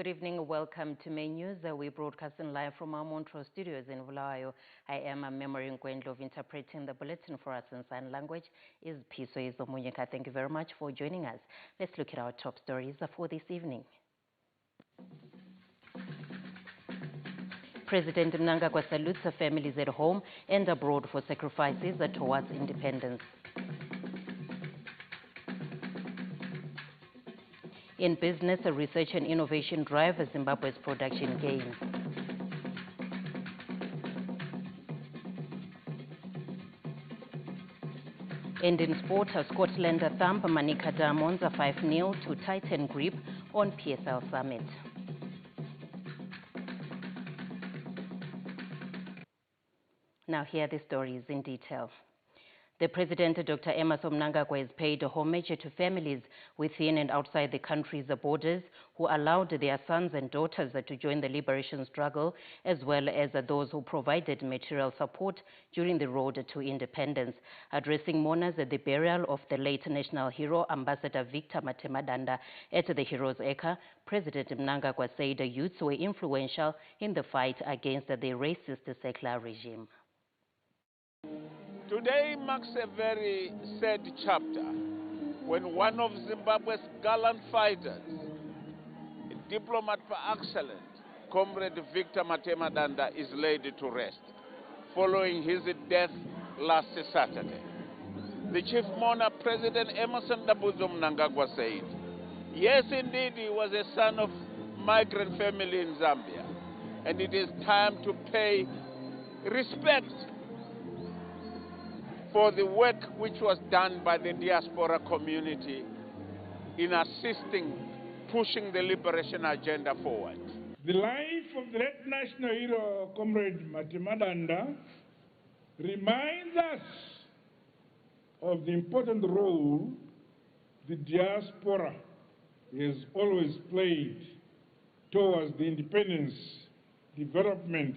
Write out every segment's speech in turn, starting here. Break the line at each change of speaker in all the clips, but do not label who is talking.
Good evening. Welcome to Main News. We're broadcasting live from our Montreux studios in Bulawayo. I am a Memory Ngwendlov. Interpreting the bulletin for us in sign language is Piso Izomunyeka. Thank you very much for joining us. Let's look at our top stories for this evening. President Mnangagwa salutes families at home and abroad for sacrifices towards independence. In business, a research and innovation drive Zimbabwe's production gains. And in sport, Scotland thump Manika Diamonds 5-0 to tighten grip on PSL summit. Now here are the stories in detail. The President, Dr. Emmerson Mnangagwa, has paid homage to families within and outside the country's borders who allowed their sons and daughters to join the liberation struggle, as well as those who provided material support during the road to independence. Addressing mourners at the burial of the late national hero, Ambassador Victor Matanda, at the Heroes' Acre, President Mnangagwa said youths were influential in the fight against the racist secular regime.
Today marks a very sad chapter when one of Zimbabwe's gallant fighters, a diplomat par excellence, Comrade Victor Matanda, is laid to rest following his death last Saturday. The chief mourner, President Emmerson Mnangagwa, said, yes, indeed, he was a son of migrant family in Zambia, and it is time to pay respect for the work which was done by the diaspora community in assisting, pushing the liberation agenda forward.
The life of the late national hero, Comrade Matanda, reminds us of the important role the diaspora has always played towards the independence, development,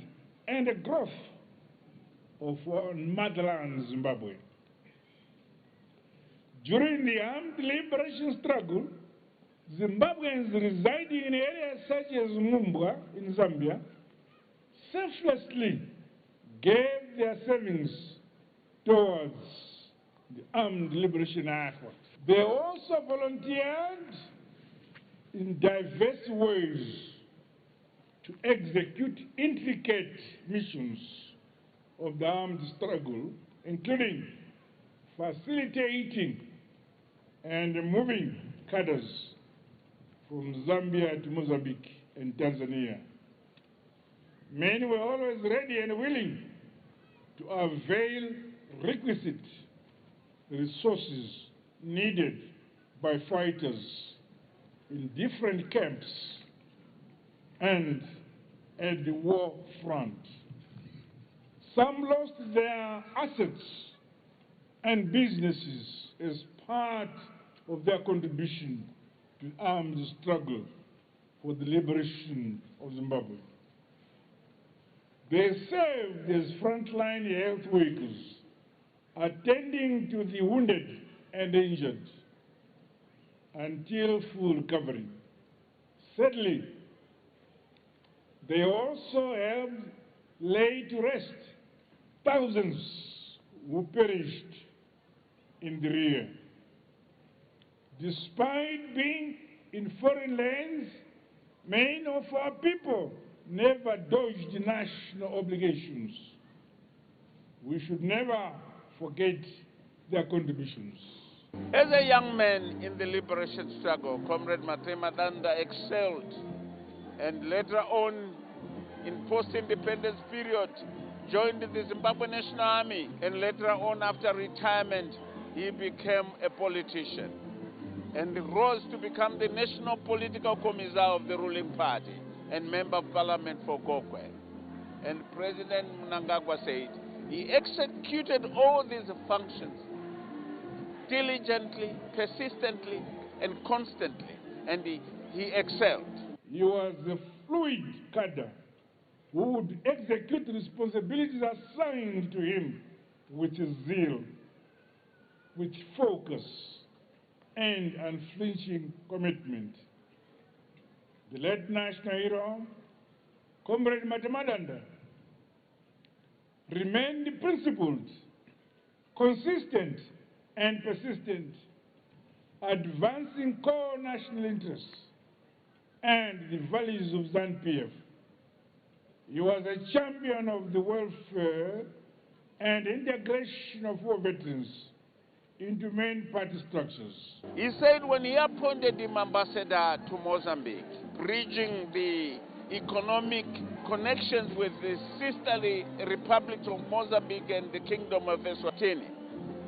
and the growth of our motherland, Zimbabwe. During the armed liberation struggle, Zimbabweans residing in areas such as Mumbwa in Zambia selflessly gave their savings towards the armed liberation effort. They also volunteered in diverse ways to execute intricate missions of the armed struggle, including facilitating and moving cadres from Zambia to Mozambique and Tanzania. Men were always ready and willing to avail requisite resources needed by fighters in different camps and at the war front. Some lost their assets and businesses as part of their contribution to the armed struggle for the liberation of Zimbabwe. They served as frontline health workers, attending to the wounded and injured until full recovery. Sadly, they also helped lay to rest thousands who perished in the rear. Despite being in foreign lands, many of our people never dodged national obligations. We should never forget their contributions.
As a young man in the liberation struggle, Comrade Matanda excelled, and later on, in post-independence period, joined the Zimbabwe National Army, and later on, after retirement, he became a politician and rose to become the National Political Commissar of the ruling party and Member of Parliament for Gokwe. And President Mnangagwa said he executed all these functions diligently, persistently, and constantly, and he excelled.
He was a fluid cadre who would execute responsibilities assigned to him with zeal, with focus, and unflinching commitment. The late national hero, Comrade Matanda, remained principled, consistent, and persistent, advancing core national interests and the values of ZANU-PF. He was a champion of the welfare and integration of war veterans into main party structures.
He said when he appointed him ambassador to Mozambique, bridging the economic connections with the sisterly republics of Mozambique and the Kingdom of Eswatini,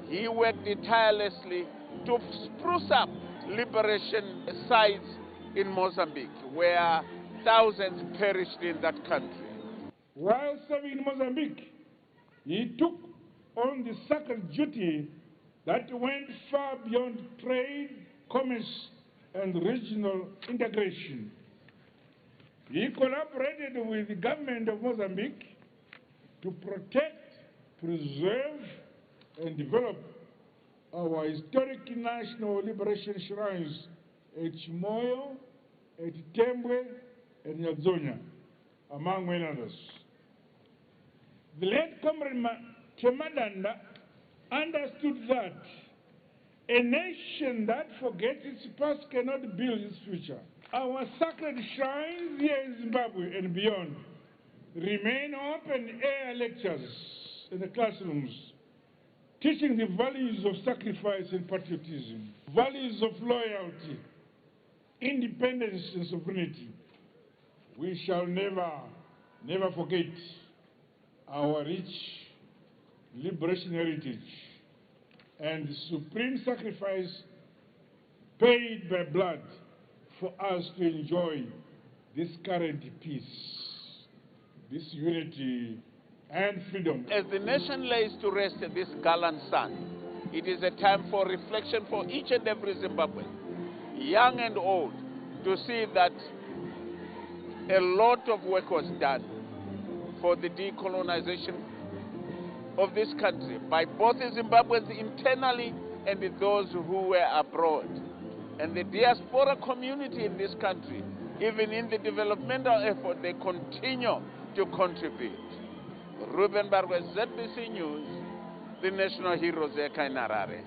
he worked tirelessly to spruce up liberation sites in Mozambique, where thousands perished in that country.
While serving in Mozambique, he took on the sacred duty that went far beyond trade, commerce, and regional integration. He collaborated with the government of Mozambique to protect, preserve, and develop our historic national liberation shrines at Chimoyo, at Tembwe, and Nyazonya, among many others. The late Comrade Matanda understood that a nation that forgets its past cannot build its future. Our sacred shrines here in Zimbabwe and beyond remain open-air lectures in the classrooms, teaching the values of sacrifice and patriotism, values of loyalty, independence and sovereignty. We shall never forget our rich liberation heritage and the supreme sacrifice paid by blood for us to enjoy this current peace, this unity and freedom.
As the nation lays to rest this gallant sun, it is a time for reflection for each and every Zimbabwean, young and old, to see that a lot of work was done for the decolonization of this country by both the Zimbabweans internally and those who were abroad. And the diaspora community in this country, even in the developmental effort, they continue to contribute. Ruben Barwe, ZBC News, the national heroes in Harare.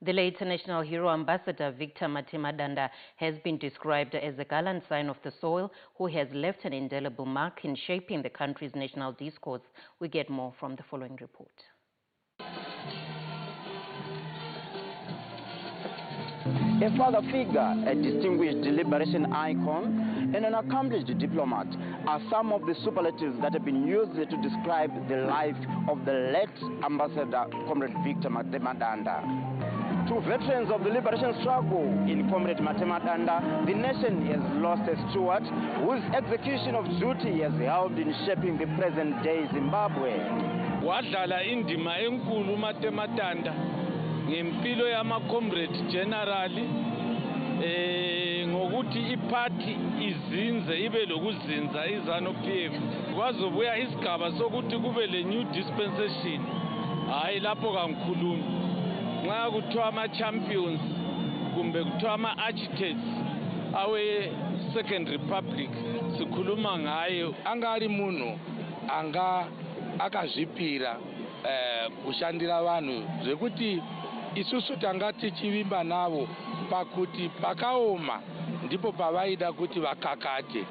The late national hero Ambassador Victor Matanda has been described as a gallant son of the soil who has left an indelible mark in shaping the country's national discourse. We get more from the following report.
A father figure, a distinguished liberation icon, and an accomplished diplomat are some of the superlatives that have been used to describe the life of the late Ambassador Comrade Victor Matanda. To veterans of the liberation struggle in Comrade Matanda, the nation has lost a steward whose execution of duty has helped in shaping the present-day Zimbabwe.
Wadlala indima enkulu Matanda ngempilo yama-comrade generally ngokuthi iparty izinze ibe lokuzinza izanu-PF kwazobuya isigaba sokuthi kube le new dispensation hayi lapho kangikhulumi nxa kuthiwa ama-champions kumbe kuthiwa ama-architects awe second republic sikhuluma ngayo angari munhu anga akazvipira kushandira vanhu zvekuti isusu tanga tichivimba navo pakuti pakaoma ndipo pavaida kuti vakakate.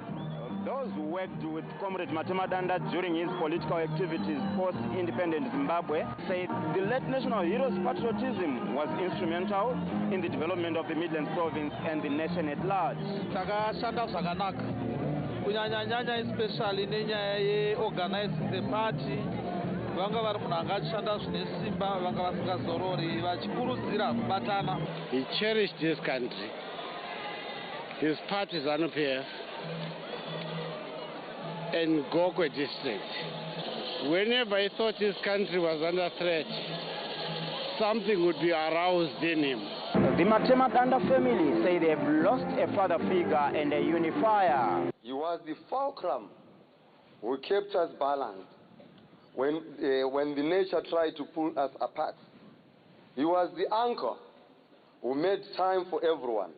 Those who worked with Comrade Matanda during his political activities post-independent Zimbabwe say the late national hero's patriotism was instrumental in the development of the Midlands province and the nation at large.
Takashanda zvakanaka kunyanya especially nenyaya ye-organizing the party. Vanga vari munhu angashanda zvine simba vanga vasingazorori vachikurudzira kubatana.
He cherished this country, his party ZANU-PF, and Gokwe district. Whenever he thought his country was under threat, something would be aroused in him.
The Matanda family say they have lost a father figure and a unifier.
He was the fulcrum who kept us balanced when the nature tried to pull us apart. He was the anchor who made time for everyone.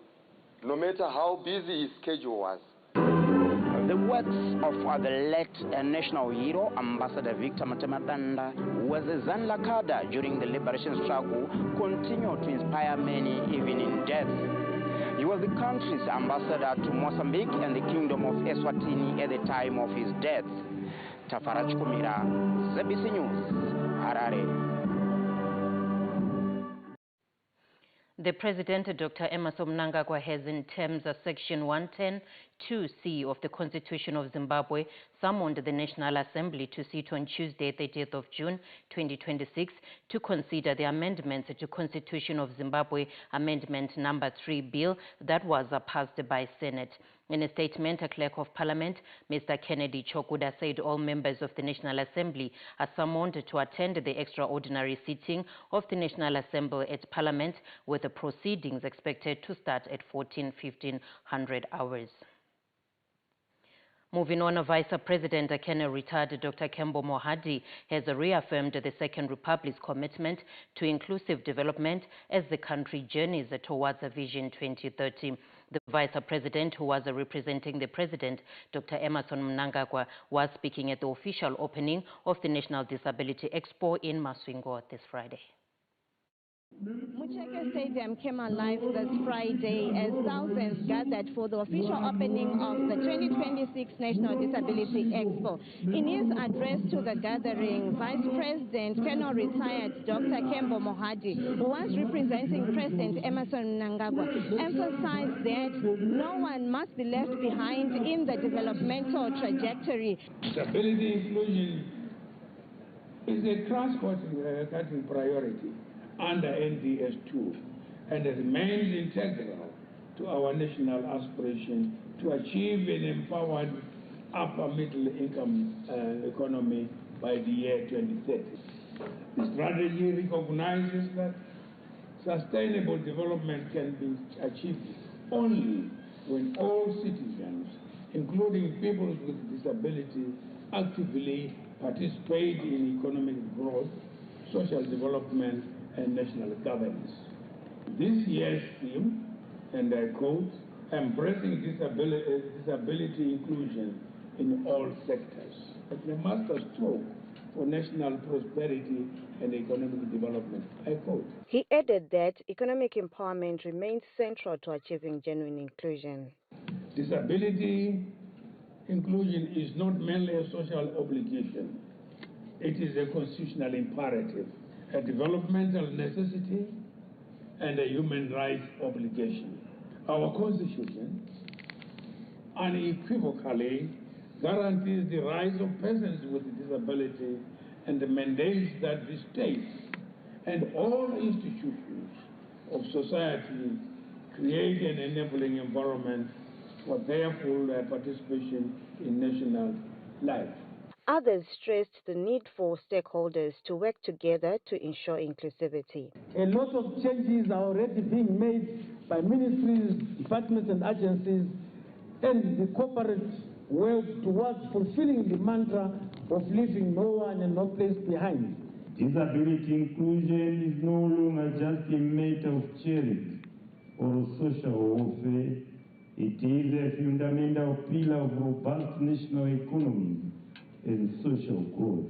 no matter how busy his schedule was.
The works of the late national hero, Ambassador Victor Matanda, who was a ZANU cadre during the liberation struggle, continue to inspire many even in death. He was the country's ambassador to Mozambique and the Kingdom of Eswatini at the time of his death. Tafaraj Kumira, ZABC News, Harare.
The President, Dr. Emmerson Mnangagwa, has, in terms of Section 110(2)(c) of the Constitution of Zimbabwe, summoned the National Assembly to sit on Tuesday, 30th of June 2026, to consider the amendments to Constitution of Zimbabwe Amendment Number 3 bill that was passed by Senate. In a statement, a Clerk of Parliament, Mr. Kennedy Chokuda, said all members of the National Assembly are summoned to attend the extraordinary sitting of the National Assembly at Parliament, with the proceedings expected to start at 1500 hours. Moving on, Vice President Kenya retired Dr. Kembo Mohadi has reaffirmed the Second Republic's commitment to inclusive development as the country journeys towards a Vision 2030. The Vice President, who was representing the President, Dr. Emmerson Mnangagwa, was speaking at the official opening of the National Disability Expo in Masvingo this Friday.
Mucheke Stadium came alive this Friday as thousands gathered for the official opening of the 2026 National Disability Expo. In his address to the gathering, Vice President Keno retired Dr. Kembo Mohadi, who was representing President Emmerson Mnangagwa, emphasized that no one must be left behind in the developmental trajectory.
Disability inclusion is a cross-cutting priority under NDS2 and remains integral to our national aspiration to achieve an empowered upper middle income economy by the year 2030. The strategy recognizes that sustainable development can be achieved only when all citizens, including people with disability, actively participate in economic growth, social development, and national governance. This year's theme, and I quote, embracing disability inclusion in all sectors, as the masterstroke for national prosperity and economic development, I quote.
He added that economic empowerment remains central to achieving genuine inclusion.
Disability inclusion is not merely a social obligation, it is a constitutional imperative, a developmental necessity, and a human rights obligation. Our Constitution unequivocally guarantees the rights of persons with disability and mandates that the state and all institutions of society create an enabling environment for their full participation in national life.
Others stressed the need for stakeholders to work together to ensure inclusivity.
A lot of changes are already being made by ministries, departments and agencies and the corporate world towards fulfilling the mantra of leaving no one and no place behind.
Disability inclusion is no longer just a matter of charity or social welfare. It is a fundamental pillar of robust national economies and social growth.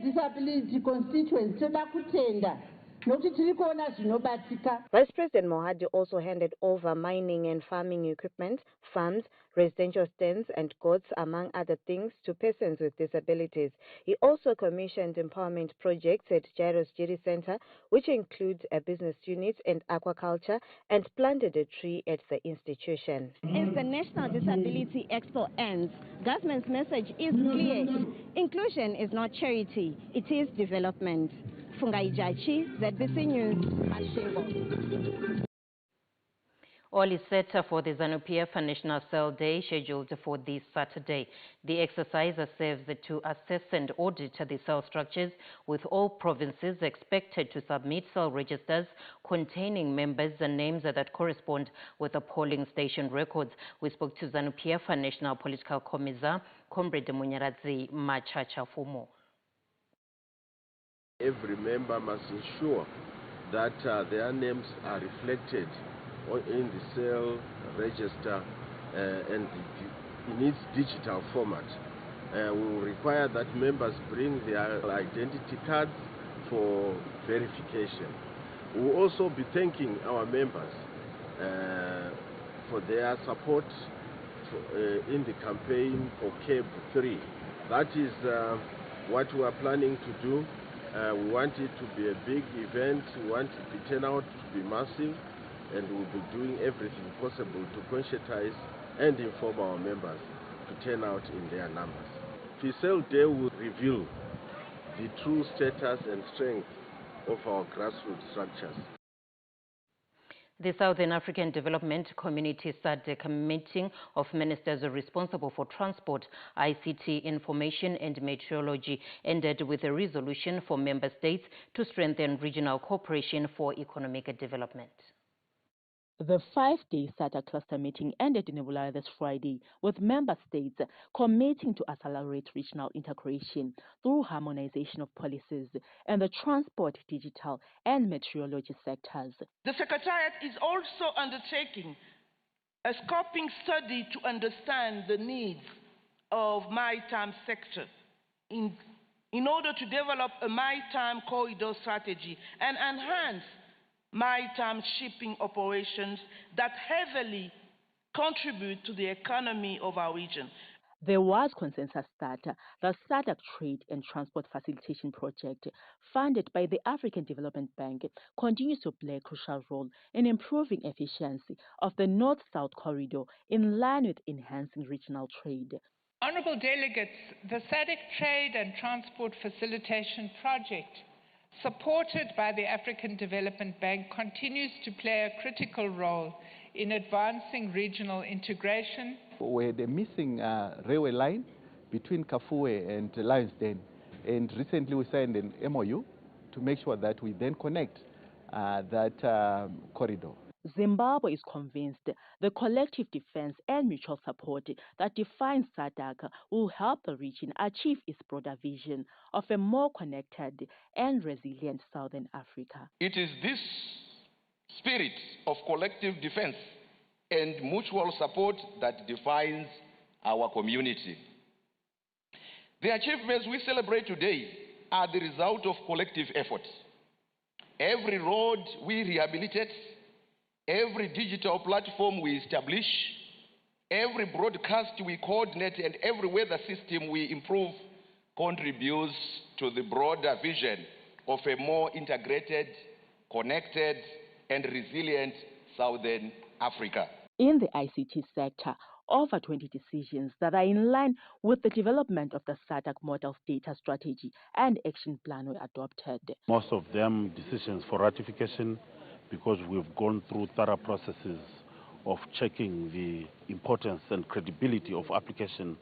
Disability constituents
Vice President Mohadi also handed over mining and farming equipment, farms, residential stands and goats, among other things, to persons with disabilities. He also commissioned empowerment projects at Jairos Jiri Center, which includes a business unit and aquaculture, and planted a tree at the institution. As the National Disability Expo ends, government's message is clear. Inclusion is not charity, it is development. Fungai Jachi, ZBC News, Masvingo.
All is set for the ZANU-PF National Cell Day scheduled for this Saturday. The exercise serves to assess and audit the cell structures, with all provinces expected to submit cell registers containing members and names that correspond with the polling station records. We spoke to ZANU-PF National Political Commissar, Comrade Munyaradzi Machacha, for more.
Every member must ensure that their names are reflected
in the cell register, and in its digital format. We will require that members bring their identity cards for verification. We will also be thanking our members for their support in the campaign for CAB 3. That is what we are planning to do. We want it to be a big event. We want the turnout to be massive, and we'll be doing everything possible to conscientize and inform our members to turn out in their numbers. FICEL Day will reveal the true status and strength of our grassroots structures.
The Southern African Development Community SADC meeting of ministers responsible for transport, ICT, information and meteorology ended with a resolution for member states to strengthen regional cooperation for economic development.
The 5-day SADC cluster meeting ended in Bulawayo this Friday, with member states committing to accelerate regional integration through harmonization of policies in the transport, digital, and meteorology sectors.
The Secretariat is also undertaking a scoping study to understand the needs of maritime sector in order to develop a maritime corridor strategy and enhance maritime shipping operations that heavily contribute to the economy of our region.
There was consensus that the SADC Trade and Transport Facilitation Project, funded by the African Development Bank, continues to play a crucial role in improving efficiency of the North-South corridor in line with enhancing regional trade.
Honourable delegates, the SADC Trade and Transport Facilitation Project, supported by the African Development Bank, continues to play a critical role in advancing regional integration.
We had a missing railway line between Kafue and Lions Den, and recently we signed an MOU to make sure that we then connect that corridor.
Zimbabwe is convinced the collective defense and mutual support that defines SADC will help the region achieve its broader vision of a more connected and resilient Southern Africa.
It is this spirit of collective defense and mutual support that defines our community. The achievements we celebrate today are the result of collective effort. Every road we rehabilitate, every digital platform we establish, every broadcast we coordinate, and every weather system we improve contributes to the broader vision of a more integrated, connected, and resilient Southern Africa.
In the ICT sector, over 20 decisions that are in line with the development of the SADC Model Data Strategy and Action Plan were adopted.
Most of them decisions for ratification, because we've gone through thorough processes of checking the importance and credibility of application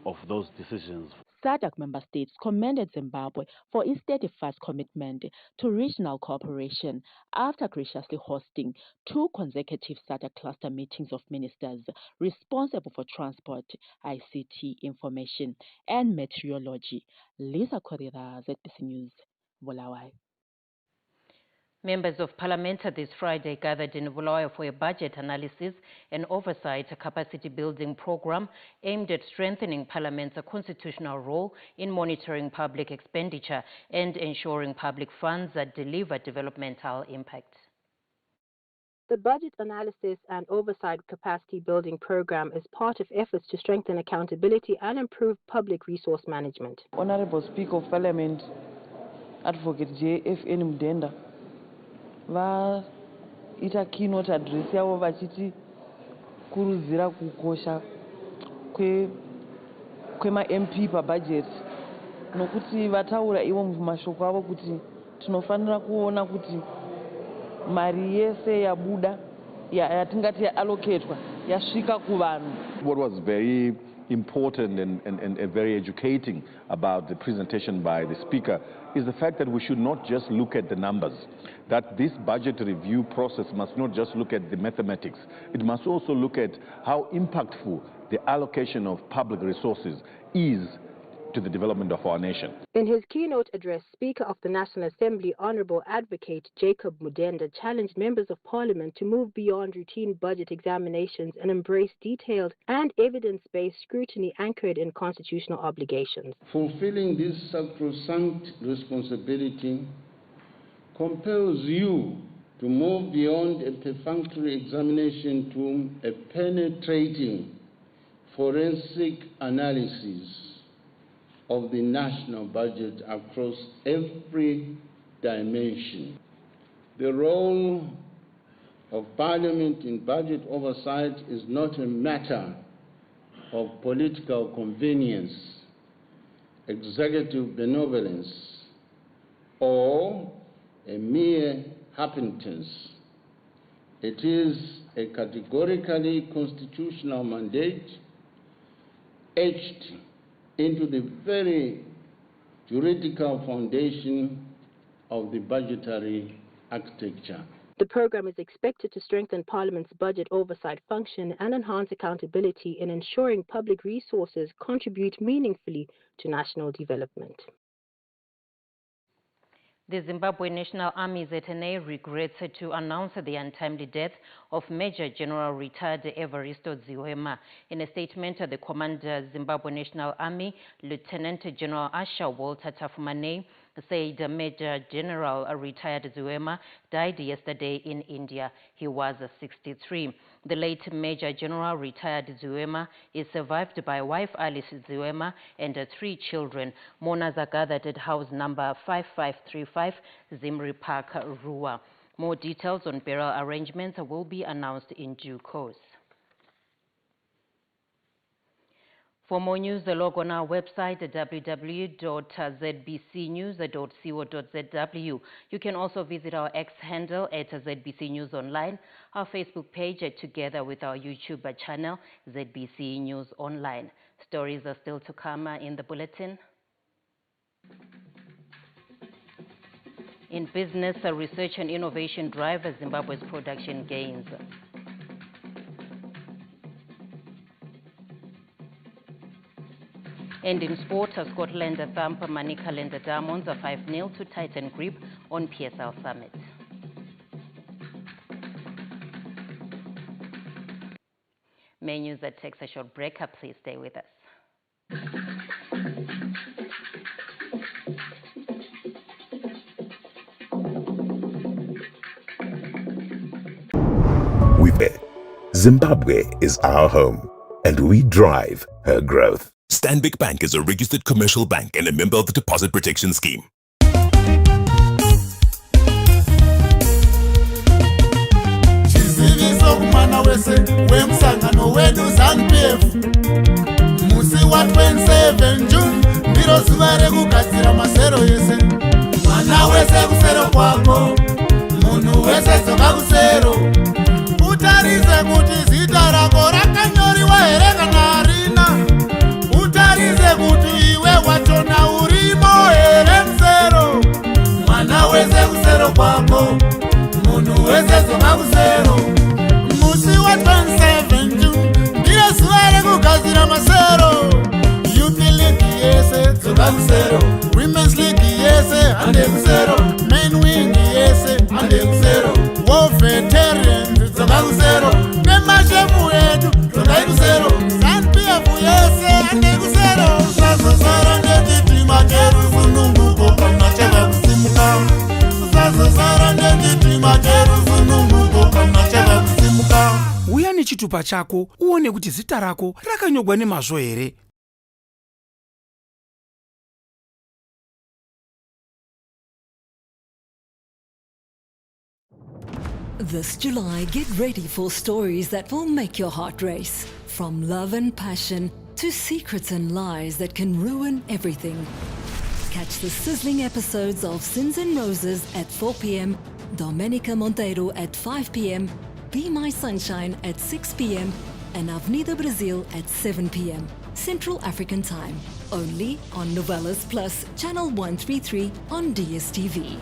of those decisions.
SADC member states commended Zimbabwe for its steadfast commitment to regional cooperation after graciously hosting 2 consecutive SADC cluster meetings of ministers responsible for transport, ICT, information, and meteorology. Lisa Korira, ZBC News, Bulawayo.
Members of Parliament this Friday gathered in Bulawayo for a budget analysis and oversight capacity building program aimed at strengthening Parliament's constitutional role in monitoring public expenditure and ensuring public funds that deliver developmental impact.
The Budget Analysis and Oversight Capacity Building Program is part of efforts to strengthen accountability and improve public resource management.
Honorable Speaker of Parliament, Advocate J.F.N. Mdenda, vaita keynote address yavo vachiti kurudzira kukosha kwema-MP pabudget, nokuti vataura ivo mumashoko avo kuti tinofanira kuona kuti mari yese yabuda yatingati yaallocatwa yasvika kuvanhu.
What was very important and very educating about the presentation by the Speaker is the fact that we should not just look at the numbers, that this budget review process must not just look at the mathematics, it must also look at how impactful the allocation of public resources is to the development of our nation.
In his keynote address, Speaker of the National Assembly, Honorable Advocate Jacob Matanda, challenged members of Parliament to move beyond routine budget examinations and embrace detailed and evidence-based scrutiny anchored in constitutional obligations.
Fulfilling this sacrosanct responsibility compels you to move beyond a perfunctory examination to a penetrating forensic analysis of the national budget across every dimension. The role of Parliament in budget oversight is not a matter of political convenience, executive benevolence, or a mere happenstance. It is a categorically constitutional mandate etched into the very juridical foundation of the budgetary architecture.
The program is expected to strengthen Parliament's budget oversight function and enhance accountability in ensuring public resources contribute meaningfully to national development.
The Zimbabwe National Army ZANU regrets to announce the untimely death of Major General retired Evaristo Ziwema. In a statement, the Commander Zimbabwe National Army, Lieutenant General Asha Walter Tafumane, said Major General retired Ziwema died yesterday in India. He was 63. The late Major General retired Ziwema is survived by wife Alice Ziwema and 3 children. Mourners are gathered at house number 5535 Zimri Park, Ruwa. More details on burial arrangements will be announced in due course. For more news, log on our website at www.zbcnews.co.zw. You can also visit our X handle at ZBC News Online, our Facebook page together with our YouTube channel, ZBC News Online. Stories are still to come in the bulletin. In business, research and innovation drive Zimbabwe's production gains. And in sport, Scotland thump Manicaland Diamonds 5-0 to tighten grip on PSL Summit. May news that takes a short break. Please stay with us.
Zimbabwe is our home, and we drive her growth.
Stanbic Bank is a registered commercial bank and a member of the Deposit Protection Scheme.
Musi wa 27 June ndiro zuva rekugadzira masero yese. Mwana wese kusero kwako, munhu wese dzoka kusero. Utarise kuti zita rako rakanyoriwa here kana harina. Utarise kuti iwe wachona urimo here musero. Mwana wese kusero kwako, munhu wese dzoka kusero. Musi wa 27 June ndiro zuva rekugadzira masero. Youth League yese dzoka kusero. Women's League yese hande kusero. Men Wing yese hande kusero. War Veterans dzoka kusero. Nemashefu edu dzoka kusero. ZANU-PF yese hande kusero. Sazosara nechitima cheru sununguko kana chava kusimuka. Sazosara nechitima cheru sununguko kana chava kusimuka.
Uya nechitupa chako uone kuti zita rako rakanyogwa nemazvo here.
This July, get ready for stories that will make your heart race. From love and passion to secrets and lies that can ruin everything. Catch the sizzling episodes of Sins and Roses at 4 p.m, Domenica Monteiro at 5 p.m, Be My Sunshine at 6 p.m, and Avenida Brazil at 7 p.m, Central African Time. Only on Novelas Plus, Channel 133 on DSTV.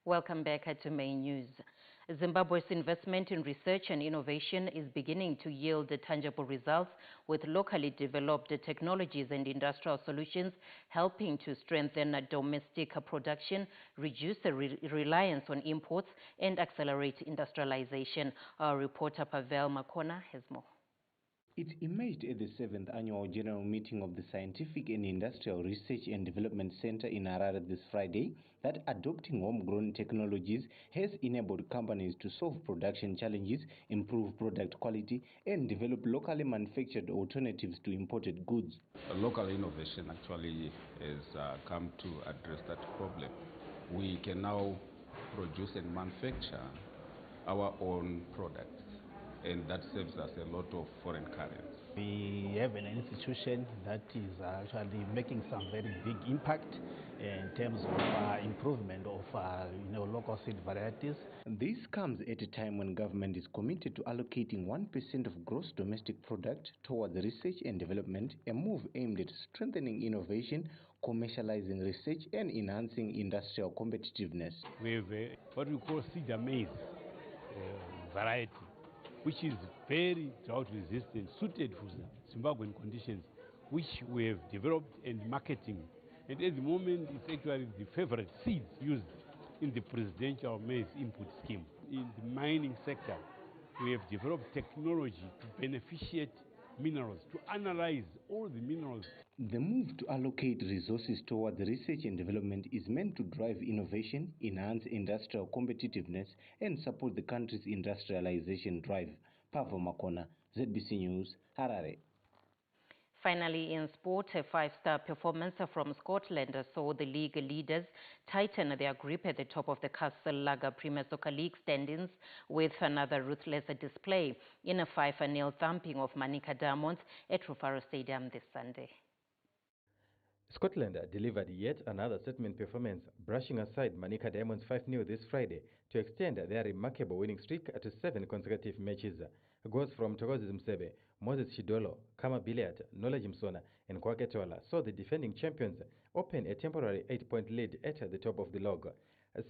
Welcome back to Main News. Zimbabwe's investment in research and innovation is beginning to yield tangible results, with locally developed technologies and industrial solutions helping to strengthen domestic production, reduce the reliance on imports, and accelerate industrialization. Our reporter Pavel Makona has more.
It emerged at the 7th Annual General Meeting of the Scientific and Industrial Research and Development Center in Harare this Friday that adopting homegrown technologies has enabled companies to solve production challenges, improve product quality, and develop locally manufactured alternatives to imported goods.
Local innovation actually has come to address that problem. We can now produce and manufacture our own products, and that saves us a lot of foreign currency.
We have an institution that is actually making some very big impact in terms of improvement of local seed varieties.
This comes at a time when government is committed to allocating 1% of gross domestic product towards research and development, a move aimed at strengthening innovation, commercializing research, and enhancing industrial competitiveness.
We have what we call cedar maize variety, which is very drought resistant, suited for Zimbabwean conditions, which we have developed and marketing. And at the moment, it's actually the favorite seeds used in the presidential maize input scheme. In the mining sector, we have developed technology to beneficiate minerals, to analyze all the minerals.
The move to allocate resources towards research and development is meant to drive innovation, enhance industrial competitiveness, and support the country's industrialization drive. Pavel Makona, ZBC News, Harare.
Finally, in sport, a five-star performance from Scotland saw the league leaders tighten their grip at the top of the Castle Lager Premier Soccer League standings with another ruthless display in a 5-0 thumping of Manica Diamonds at Rufaro Stadium this Sunday.
Scotland delivered yet another statement performance, brushing aside Manica Diamonds 5-0 this Friday to extend their remarkable winning streak to 7 consecutive matches. Goals from Thokozi Msebe, Moses Chidolo, Kama Biliat, Knowledge Msona, and Kwaketola saw the defending champions open a temporary 8-point lead at the top of the log.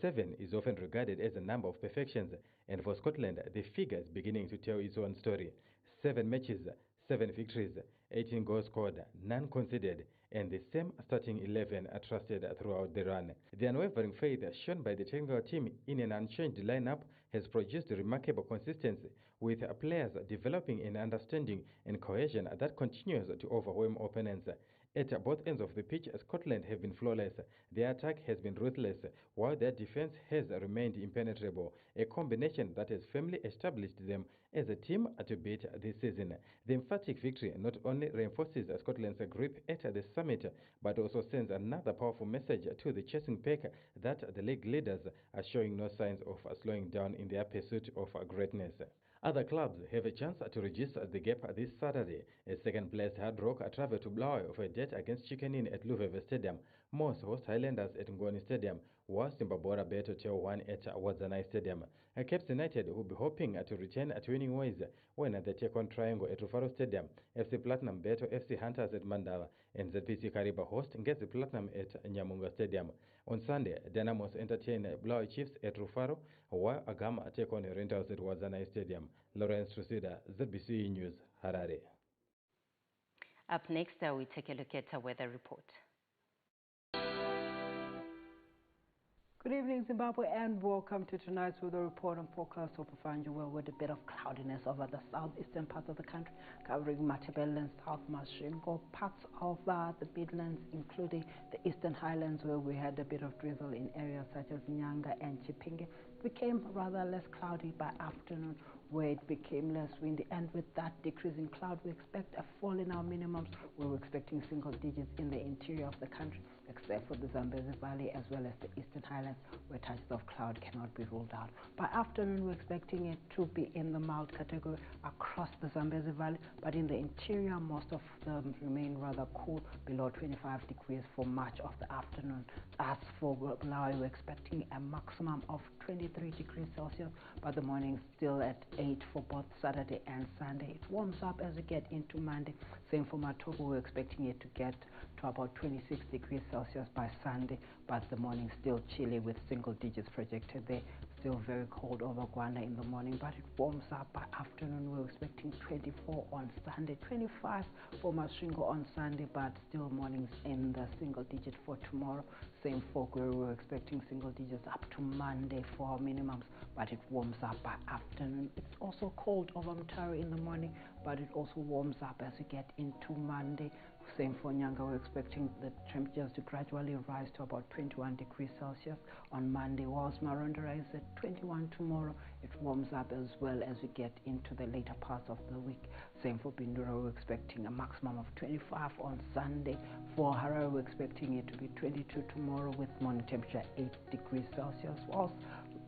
7 is often regarded as a number of perfections, and for Scotland, the figure is beginning to tell its own story. 7 matches, 7 victories, 18 goals scored, none conceded, and the same starting 11 are trusted throughout the run. The unwavering faith shown by the technical team in an unchanged lineup has produced remarkable consistency, with players developing an understanding and cohesion that continues to overwhelm opponents. At both ends of the pitch, Scotland have been flawless. Their attack has been ruthless, while their defense has remained impenetrable, a combination that has firmly established them as a team to beat this season. The emphatic victory not only reinforces Scotland's grip at the summit, but also sends another powerful message to the chasing pack that the league leaders are showing no signs of slowing down in their pursuit of greatness. Other clubs have a chance to register the gap this Saturday as second-placed Hard Rock travel to Blawe for a date against Chickenine at Luveve Stadium. Moss host Highlanders at Ngoni Stadium, while Simbabora Bet Hotel 1 at Wadzanai Stadium. Caps United will be hoping to return to winning ways when they take on Triangle at Rufaro Stadium. FC Platinum Beto FC Hunters at Mandava, and ZPC Kariba host Ngezi Platinum at Nyamunga Stadium. On Sunday, Dynamos entertain Blawe Chiefs at Rufaro, while Agama take on Rentals at Wadzanai Stadium. Lawrence Trusida, ZBC News, Harare.
Up next, we take a look at our weather report.
Good evening, Zimbabwe, and welcome to tonight's weather report and forecast. Hope you find you well with a bit of cloudiness over the southeastern parts of the country, covering Matabele and South Masvingo, parts of the Midlands, including the Eastern Highlands, where we had a bit of drizzle in areas such as Nyanga and Chipinge. Became rather less cloudy by afternoon, where it became less windy, and with that decrease in cloud, we expect a fall in our minimums, where we're expecting single digits in the interior of the country, except for the Zambezi Valley as well as the Eastern Highlands, where touches of cloud cannot be ruled out. By afternoon, we're expecting it to be in the mild category across the Zambezi Valley, but in the interior, most of them remain rather cool, below 25 degrees for much of the afternoon. As for Blawe, we're expecting a maximum of 23 degrees Celsius, but the morning still at 8 for both Saturday and Sunday. It warms up as we get into Monday. Same for Matobo, we're expecting it to get to about 26 degrees Celsius. Celsius by Sunday, but the morning still chilly with single digits projected there. Still very cold over Guana in the morning, but it warms up by afternoon. We're expecting 24 on Sunday, 25 for Masvingo on Sunday, but still mornings in the single digit for tomorrow. Same for Gweru, we're expecting single digits up to Monday for our minimums, but it warms up by afternoon. It's also cold over Mutare in the morning, but it also warms up as we get into Monday. Same for Nyanga, we're expecting the temperatures to gradually rise to about 21 degrees Celsius on Monday, whilst Marondera is at 21 tomorrow. It warms up as well as we get into the later parts of the week. Same for Bindura, we're expecting a maximum of 25 on Sunday. For Harare, we're expecting it to be 22 tomorrow with morning temperature 8 degrees Celsius, whilst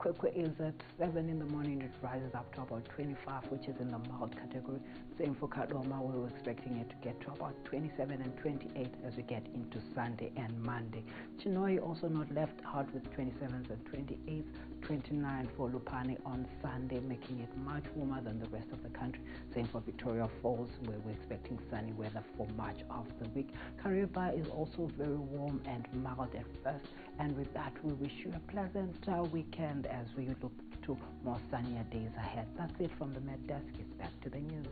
Kwekwe is at 7 in the morning. It rises up to about 25, which is in the mild category. Same for Kadoma, where we're expecting it to get to about 27 and 28 as we get into Sunday and Monday. Chinoi also not left out with 27s and 28s, 29 for Lupane on Sunday, making it much warmer than the rest of the country. Same for Victoria Falls, where we're expecting sunny weather for much of the week. Kariba is also very warm and mild at first, and with that we wish you a pleasant weekend as we look to more sunnier days ahead. That's it from the Med Desk. It's back to the news.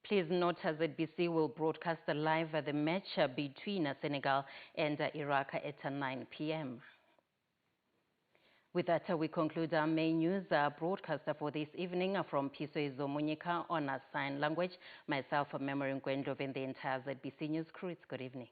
Please note ZABC will broadcast live the match between Senegal and Iraq at 9 p.m. With that, we conclude our main news broadcast for this evening from Piso Izomunyika on sign language. Myself, Memory Ngwendlov, and the entire ZABC News crew. It's good evening.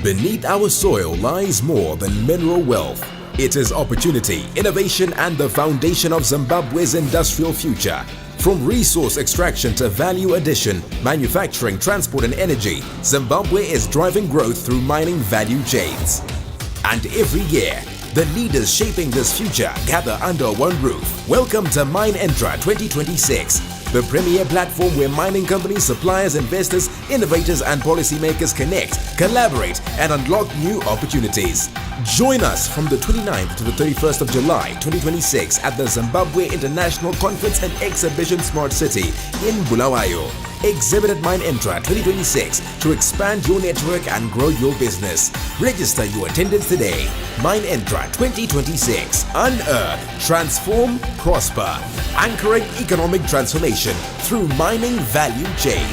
Beneath our soil lies more than mineral wealth. It is opportunity, innovation, and the foundation of Zimbabwe's industrial future. From resource extraction to value addition, manufacturing, transport, and energy, Zimbabwe is driving growth through mining value chains. And every year, the leaders shaping this future gather under one roof. Welcome to Mine Entra 2026. The premier platform where mining companies, suppliers, investors, innovators, and policymakers connect, collaborate, and unlock new opportunities. Join us from the 29th to the 31st of July 2026 at the Zimbabwe International Conference and Exhibition Smart City in Bulawayo. Exhibit at Mine Entra 2026 to expand your network and grow your business. Register your attendance today. Mine Entra 2026. Unearth, transform, prosper. Anchoring economic transformation through mining value chain.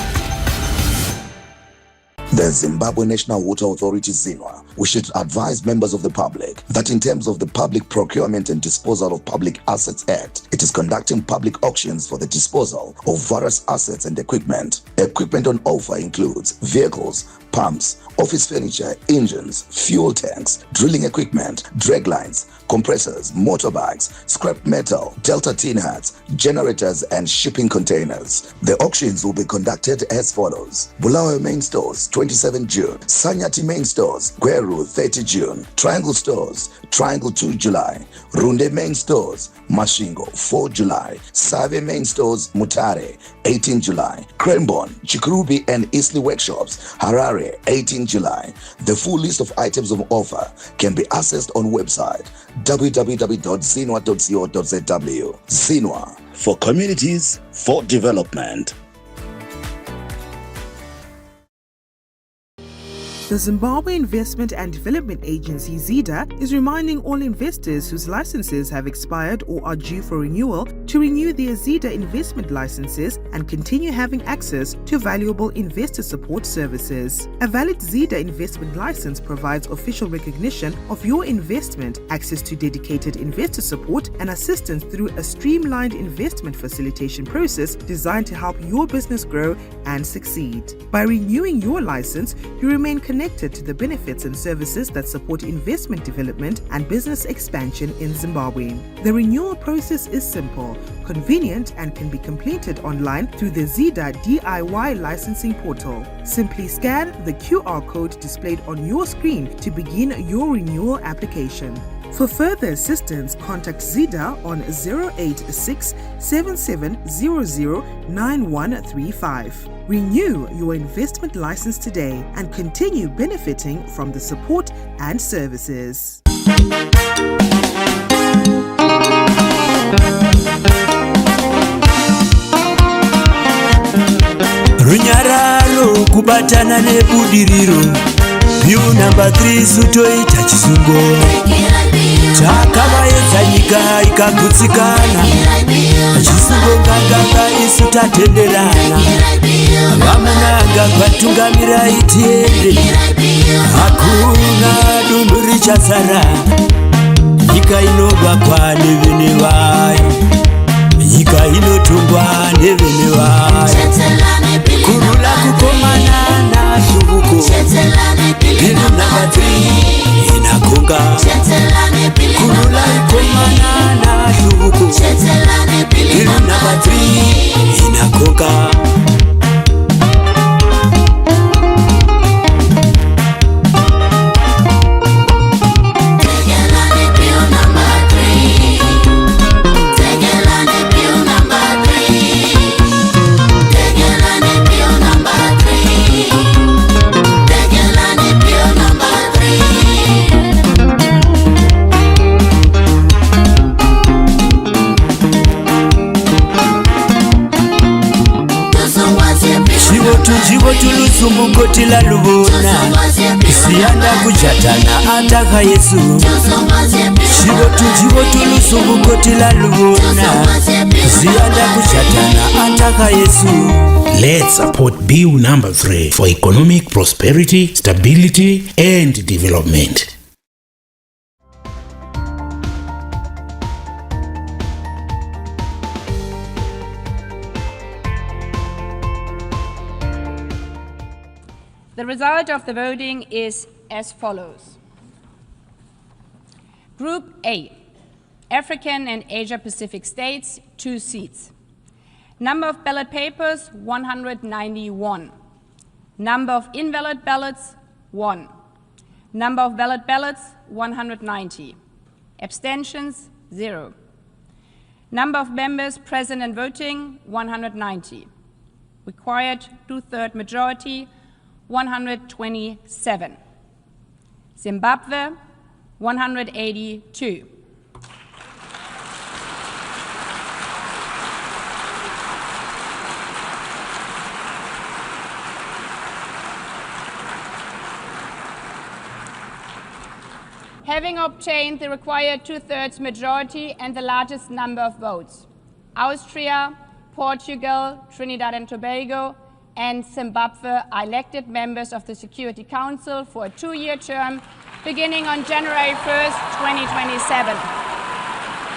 The Zimbabwe National Water Authority, ZANU, we should advise members of the public that in terms of the Public Procurement and Disposal of Public Assets Act, it is conducting public auctions for the disposal of various assets and equipment. Equipment on offer includes vehicles, pumps, office furniture, engines, fuel tanks, drilling equipment, drag lines, compressors, motorbikes, scrap metal, delta tin hats, generators, and shipping containers. The auctions will be conducted as follows: Bulawayo Main Stores, 27 June, Sanyati Main Stores, Gweru, 30 June, Triangle Stores, Triangle 2 July, Runde Main Stores, Masvingo, 4 July, Save Main Stores, Mutare, 18 July, Cranbourne, Chikurubi, and Eastleigh Workshops, Harare, 18 July. The full list of items of offer can be accessed on website www.zinua.co.zw. ZANU, for communities, for development.
The Zimbabwe Investment and Development Agency, ZIDA, is reminding all investors whose licenses have expired or are due for renewal to renew their ZIDA investment licenses and continue having access to valuable investor support services. A valid ZIDA investment license provides official recognition of your investment, access to dedicated investor support, and assistance through a streamlined investment facilitation process designed to help your business grow and succeed. By renewing your license, you remain connected to the benefits and services that support investment development and business expansion in Zimbabwe. The renewal process is simple, convenient, and can be completed online through the ZIDA DIY licensing portal. Simply scan the QR code displayed on your screen to begin your renewal application. For further assistance, contact ZIDA on 086 7700 9135. Renew your investment license today and continue benefiting from the support and services.
Runyararo kubatana nebudiriro view number 3 sutoita chisungo takavaedza nyika ikagutsikana chisungo nganganga isu tatenderana vamunanga kwatungamira itiende hakuna dunhu richazara nyika inobakwa nevene vayo nyika inotongwa nevene vayo kurula kukomana nashuvuko vinu namba 3 inakonga kurula ikomana nashuvuko vinu namba 3 inakonga. Tulusumbuko la lubona siyanda kujatana ataka Yesu Jibo tulusumbuko la lubona siyanda kujatana ataka Yesu.
Let's support Bill number 3 for economic prosperity, stability and development.
The result of the voting is as follows. Group A, African and Asia Pacific states, 2 seats. Number of ballot papers, 191. Number of invalid ballots, 1. Number of valid ballots, 190. Abstentions, 0. Number of members present and voting, 190. Required 2/3 majority, 127. Zimbabwe, 182. Having obtained the required 2/3 majority and the largest number of votes, Austria, Portugal, Trinidad and Tobago, and Zimbabwe are elected members of the Security Council for a 2-year term beginning on January 1st, 2027.